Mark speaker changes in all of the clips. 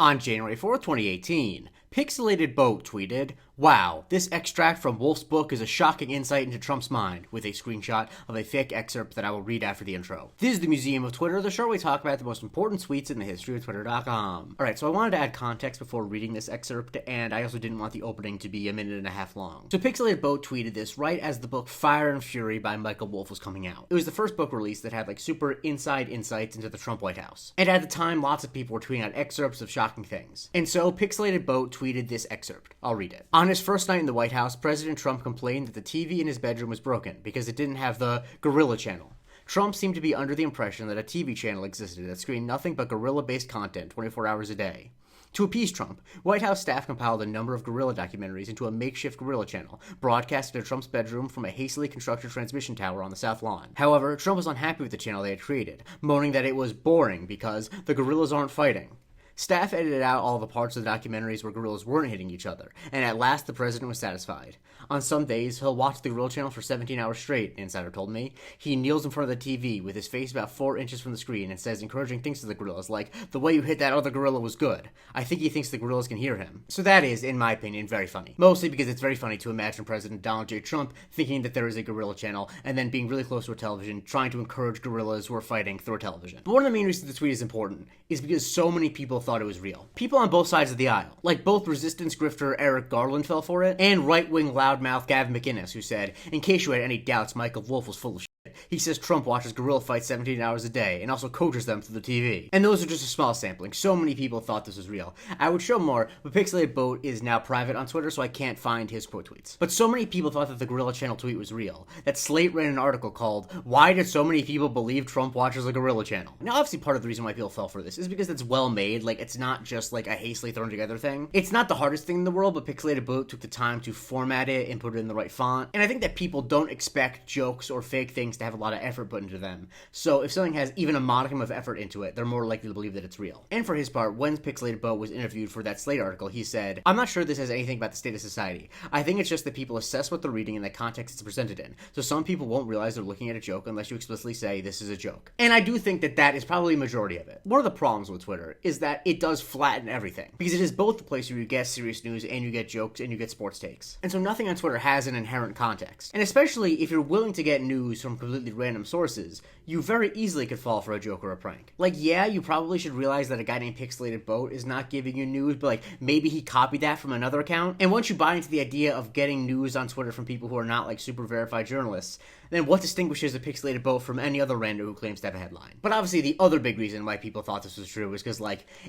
Speaker 1: On January 4th, 2018, Pixelated Boat tweeted, "Wow, this extract from Wolf's book is a shocking insight into Trump's mind," with a screenshot of a fake excerpt that I will read after the intro. This is the Museum of Twitter, the show where we talk about the most important tweets in the history of Twitter.com. Alright, so I wanted to add context before reading this excerpt, and I also didn't want the opening to be a minute and a half long. So Pixelated Boat tweeted this right as the book Fire and Fury by Michael Wolff was coming out. It was the first book release that had super inside insights into the Trump White House. And at the time, lots of people were tweeting out excerpts of shocking things. And so Pixelated Boat tweeted this excerpt. I'll read it. On his first night in the White House, President Trump complained that the TV in his bedroom was broken because it didn't have the Gorilla channel. Trump seemed to be under the impression that a TV channel existed that screened nothing but gorilla-based content 24 hours a day. To appease Trump, White House staff compiled a number of gorilla documentaries into a makeshift gorilla channel, broadcasted to Trump's bedroom from a hastily constructed transmission tower on the South Lawn. However, Trump was unhappy with the channel they had created, moaning that it was boring because the gorillas aren't fighting. Staff edited out all the parts of the documentaries where gorillas weren't hitting each other, and at last the president was satisfied. On some days, he'll watch the gorilla channel for 17 hours straight, an insider told me. He kneels in front of the TV with his face about 4 inches from the screen and says encouraging things to the gorillas like, "The way you hit that other gorilla was good." I think he thinks the gorillas can hear him. So that is, in my opinion, very funny. Mostly because it's very funny to imagine President Donald J. Trump thinking that there is a gorilla channel and then being really close to a television, trying to encourage gorillas who are fighting through a television. But one of the main reasons the tweet is important is because so many people thought it was real. People on both sides of the aisle, like both resistance grifter Eric Garland fell for it, and right-wing loudmouth Gavin McInnes, who said, "In case you had any doubts, Michael Wolff was full of shit. He says Trump watches gorilla fights 17 hours a day and also coaches them through the TV." And those are just a small sampling. So many people thought this was real. I would show more, but Pixelated Boat is now private on Twitter, so I can't find his quote tweets. But so many people thought that the Gorilla Channel tweet was real that Slate ran an article called, "Why did so many people believe Trump watches the Gorilla Channel?" Now, obviously, part of the reason why people fell for this is because it's well made. It's not just a hastily thrown together thing. It's not the hardest thing in the world, but Pixelated Boat took the time to format it and put it in the right font. And I think that people don't expect jokes or fake things to have a lot of effort put into them. So if something has even a modicum of effort into it, they're more likely to believe that it's real. And for his part, when Pixelated Boat was interviewed for that Slate article, he said, "I'm not sure this has anything about the state of society. I think it's just that people assess what they're reading in the context it's presented in. So some people won't realize they're looking at a joke unless you explicitly say this is a joke." And I do think that that is probably a majority of it. One of the problems with Twitter is that it does flatten everything, because it is both the place where you get serious news and you get jokes and you get sports takes. And so nothing on Twitter has an inherent context. And especially if you're willing to get news from completely random sources, you very easily could fall for a joke or a prank. Yeah, you probably should realize that a guy named Pixelated Boat is not giving you news, but maybe he copied that from another account. And once you buy into the idea of getting news on Twitter from people who are not super verified journalists, then what distinguishes a Pixelated Boat from any other rando who claims to have a headline? But obviously the other big reason why people thought this was true is because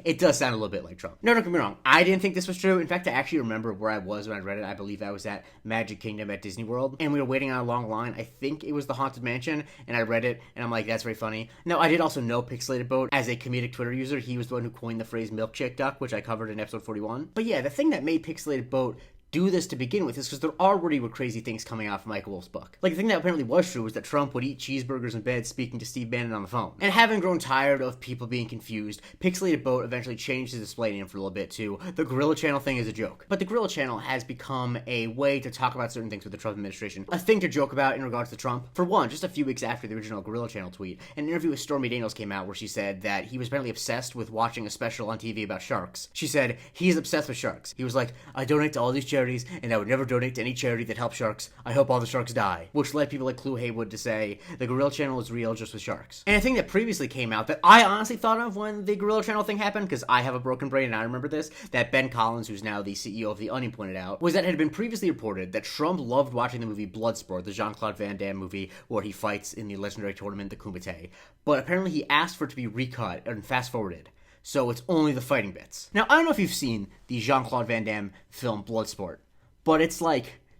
Speaker 1: it does sound a little bit like Trump. No, don't get me wrong, I didn't think this was true. In fact, I actually remember where I was when I read it. I believe I was at Magic Kingdom at Disney World, and we were waiting on a long line. I think it was the Haunted Mansion, and I read it, and I'm like, that's very funny. Now, I did also know Pixelated Boat as a comedic Twitter user. He was the one who coined the phrase milkshake duck, which I covered in episode 41. But yeah, the thing that made Pixelated Boat do this to begin with is because there already were crazy things coming out from Michael Wolff's book. The thing that apparently was true was that Trump would eat cheeseburgers in bed speaking to Steve Bannon on the phone. And having grown tired of people being confused, Pixelated Boat eventually changed his display name for a little bit to "The Gorilla Channel thing is a joke." But the Gorilla Channel has become a way to talk about certain things with the Trump administration, a thing to joke about in regards to Trump. For one, just a few weeks after the original Gorilla Channel tweet, an interview with Stormy Daniels came out where she said that he was apparently obsessed with watching a special on TV about sharks. She said, "He's obsessed with sharks. He was like, I donate to all these charities, and I would never donate to any charity that helps sharks. I hope all the sharks die." Which led people like Clue Haywood to say the Gorilla Channel is real just with sharks. And a thing that previously came out that I honestly thought of when the Gorilla Channel thing happened, because I have a broken brain and I remember this, that Ben Collins, who's now the CEO of The Onion, pointed out, was that it had been previously reported that Trump loved watching the movie Bloodsport, the Jean-Claude Van Damme movie where he fights in the legendary tournament, the Kumite. But apparently he asked for it to be recut and fast-forwarded, so it's only the fighting bits. Now, I don't know if you've seen the Jean-Claude Van Damme film Bloodsport, but it's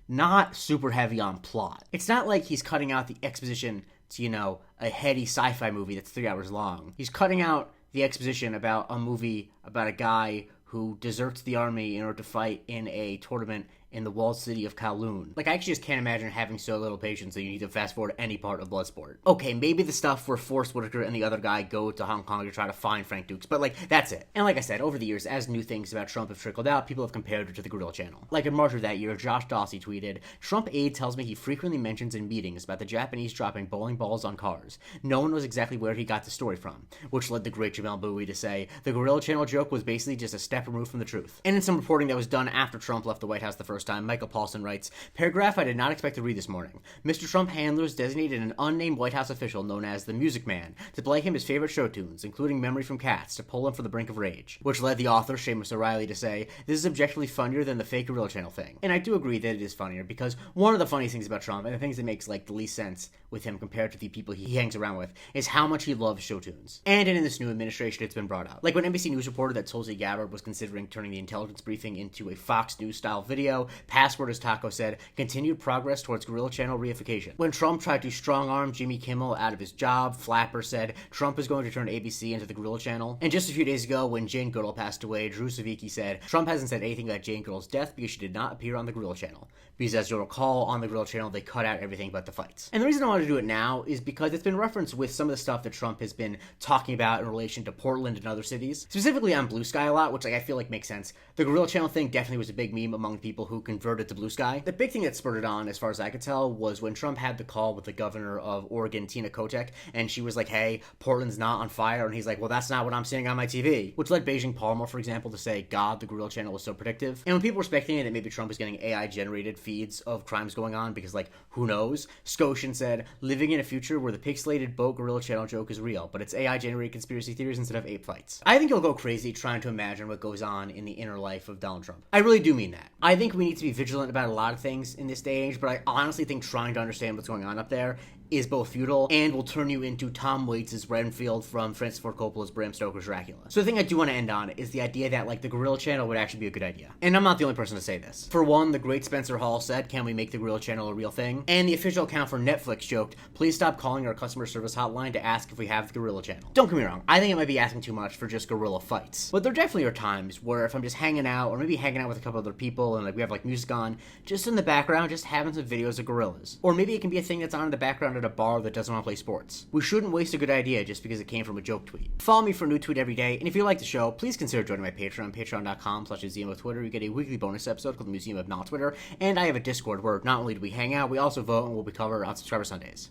Speaker 1: not super heavy on plot. It's not like he's cutting out the exposition to, a heady sci-fi movie that's 3 hours long. He's cutting out the exposition about a movie about a guy who deserts the army in order to fight in a tournament in the walled city of Kowloon. Like, I actually just can't imagine having so little patience that you need to fast forward any part of Bloodsport. Okay, maybe the stuff where Forrest Whitaker and the other guy go to Hong Kong to try to find Frank Dukes, but like, that's it. And like I said, over the years, as new things about Trump have trickled out, people have compared it to the Gorilla Channel. Like in March of that year, Josh Dawsey tweeted, "Trump aide tells me he frequently mentions in meetings about the Japanese dropping bowling balls on cars. No one knows exactly where he got the story from," which led the great Jamel Bowie to say, "The Gorilla Channel joke was basically just a step removed from the truth." And in some reporting that was done after Trump left the White House the first time, Michael Paulson writes, "Paragraph I did not expect to read this morning. Mr. Trump handlers designated an unnamed White House official known as the Music Man to play him his favorite show tunes, including Memory from Cats, to pull him from the brink of rage," which led the author, Seamus O'Reilly, to say, "This is objectively funnier than the fake Gorilla Channel thing." And I do agree that it is funnier, because one of the funniest things about Trump, and the things that makes like the least sense with him compared to the people he hangs around with, is how much he loves show tunes. And in this new administration, it's been brought up. Like when NBC News reported that Tulsi Gabbard was considering turning the intelligence briefing into a Fox News style video, Password as Taco said, "Continued progress towards Gorilla Channel reification." When Trump tried to strong arm Jimmy Kimmel out of his job, Flapper said, "Trump is going to turn ABC into the Gorilla Channel." And just a few days ago, when Jane Goodall passed away, Drew Savicki said, "Trump hasn't said anything about Jane Goodall's death because she did not appear on the Gorilla Channel." Because as you'll recall, on the Gorilla Channel, they cut out everything but the fights. And the reason I want to do it now is because it's been referenced with some of the stuff that Trump has been talking about in relation to Portland and other cities, specifically on Blue Sky a lot, which like I feel like makes sense. The Gorilla Channel thing definitely was a big meme among people who converted to Blue Sky. The big thing that spurred it on, as far as I could tell, was when Trump had the call with the governor of Oregon, Tina Kotek, and she was like, "Hey, Portland's not on fire," and he's like, "Well, that's not what I'm seeing on my TV," which led Beijing Palmer, for example, to say, "God, the Gorilla Channel was so predictive." And when people were speculating that maybe Trump is getting AI-generated feeds of crimes going on, because like, who knows? Scotian said, "Living in a future where the pixelated boat Gorilla Channel joke is real, but it's AI-generated conspiracy theories instead of ape fights." I think you'll go crazy trying to imagine what goes on in the inner life of Donald Trump. I really do mean that. I think we need to be vigilant about a lot of things in this day and age, but I honestly think trying to understand what's going on up there is both futile and will turn you into Tom Waits' Renfield from Francis Ford Coppola's Bram Stoker's Dracula. So the thing I do want to end on is the idea that like the Gorilla Channel would actually be a good idea. And I'm not the only person to say this. For one, the great Spencer Hall said, "Can we make the Gorilla Channel a real thing?" And the official account for Netflix joked, "Please stop calling our customer service hotline to ask if we have the Gorilla Channel." Don't get me wrong, I think it might be asking too much for just gorilla fights. But there definitely are times where if I'm just hanging out, or maybe hanging out with a couple other people, and like we have like music on, just in the background, just having some videos of gorillas. Or maybe it can be a thing that's on in the background at a bar that doesn't want to play sports. We shouldn't waste a good idea just because it came from a joke tweet. Follow me for a new tweet every day, and if you like the show, please consider joining my Patreon, patreon.com/museum of Twitter. You get a weekly bonus episode called the Museum of Not Twitter, and I have a Discord where not only do we hang out, we also vote and what we cover on Subscriber Sundays.